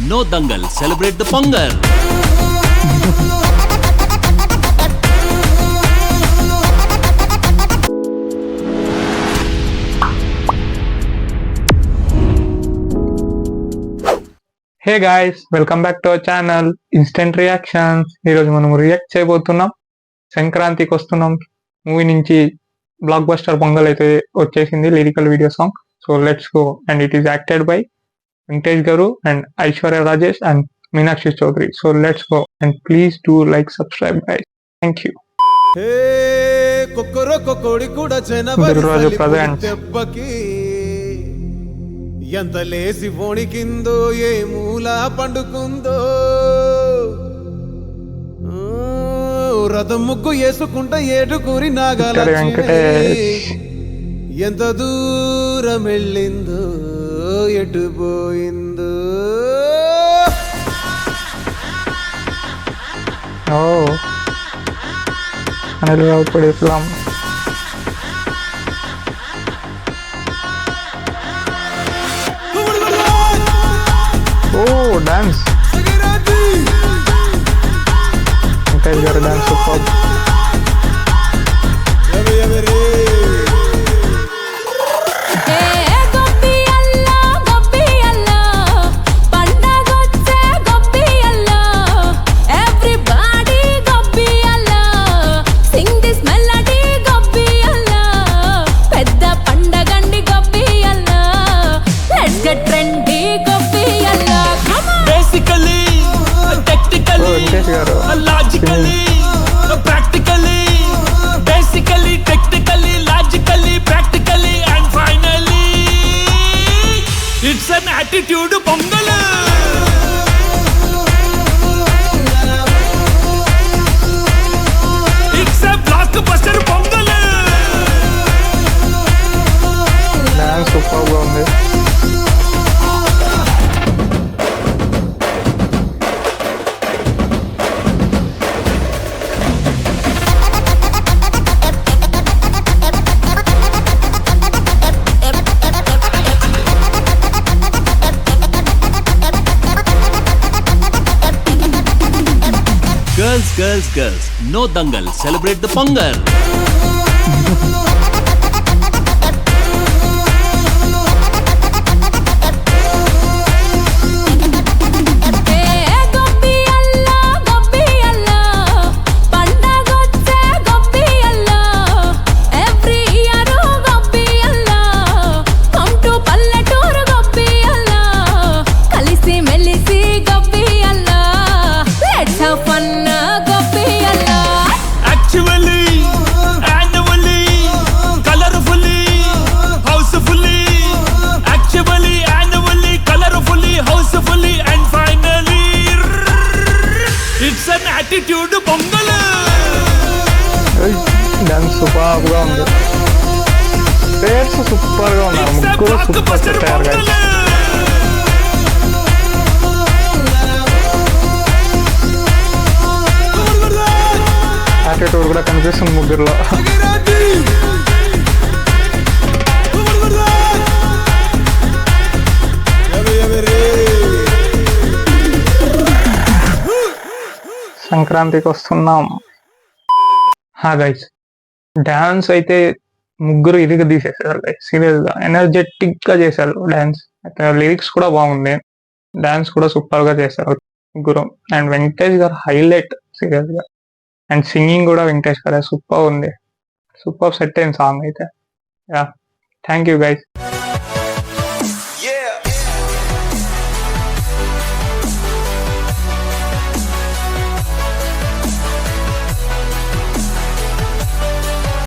No Dangal, celebrate the Pongal. Hey guys, welcome back to our channel instant reactions. ఈరోజు మనం react చేయబోతున్నాం. సంక్రాంతికి వస్తున్నాం మూవీ నుంచి బ్లాక్ బస్టర్ పొంగల్ అయితే వచ్చేసింది, lyrical video song. So let's go. And it is acted by Venkatesh garu and Aishwarya Rajesh and Meenakshi Chaudhary. So let's go and please do like, subscribe guys. Thank you. Dil Raju presents. ఎంత లేసి వణికిందో, ఏ మూల పండుకుందో, రథం ముగ్గు వేసుకుంటా ఏడుకూరి నాగాల ఎంత దూరం వెళ్ళిందో, ఎటుపోయిందో. అనిల్ రావుపూడి ఇస్లాం. డాన్స్ వెంకటేష్ గారు dance super. Logically, practically, basically, technically, logically, practically, and finally, it's an attitude pongal. It's a blockbuster pongal. Dance super గా ఉంది. Girls, girls, girls, no dangal, celebrate the Pongal. Attitude pongal. Dance super గా ఉంది. Pairs super గా ఉన్నారు, ముగ్గురు super తయారు guys. Attitude కూడా కనిపిస్తుంది ముగ్గురులో. సంక్రాంతికి వస్తున్నాం. గైస్, డాన్స్ అయితే ముగ్గురు ఇదిగా తీసేసారు గైస్. సీరియస్ గా ఎనర్జెటిక్ గా చేశారు డాన్స్. లిరిక్స్ కూడా బాగుంది, డాన్స్ కూడా సూపర్ గా చేశారు ముగ్గురు. అండ్ వెంకటేష్ గారు హైలైట్ సీరియస్ గా. అండ్ సింగింగ్ కూడా వెంకటేష్ గారు సూపర్ ఉంది. సూపర్ సెట్ అయిన సాంగ్ అయితే. Yeah, thank you guys.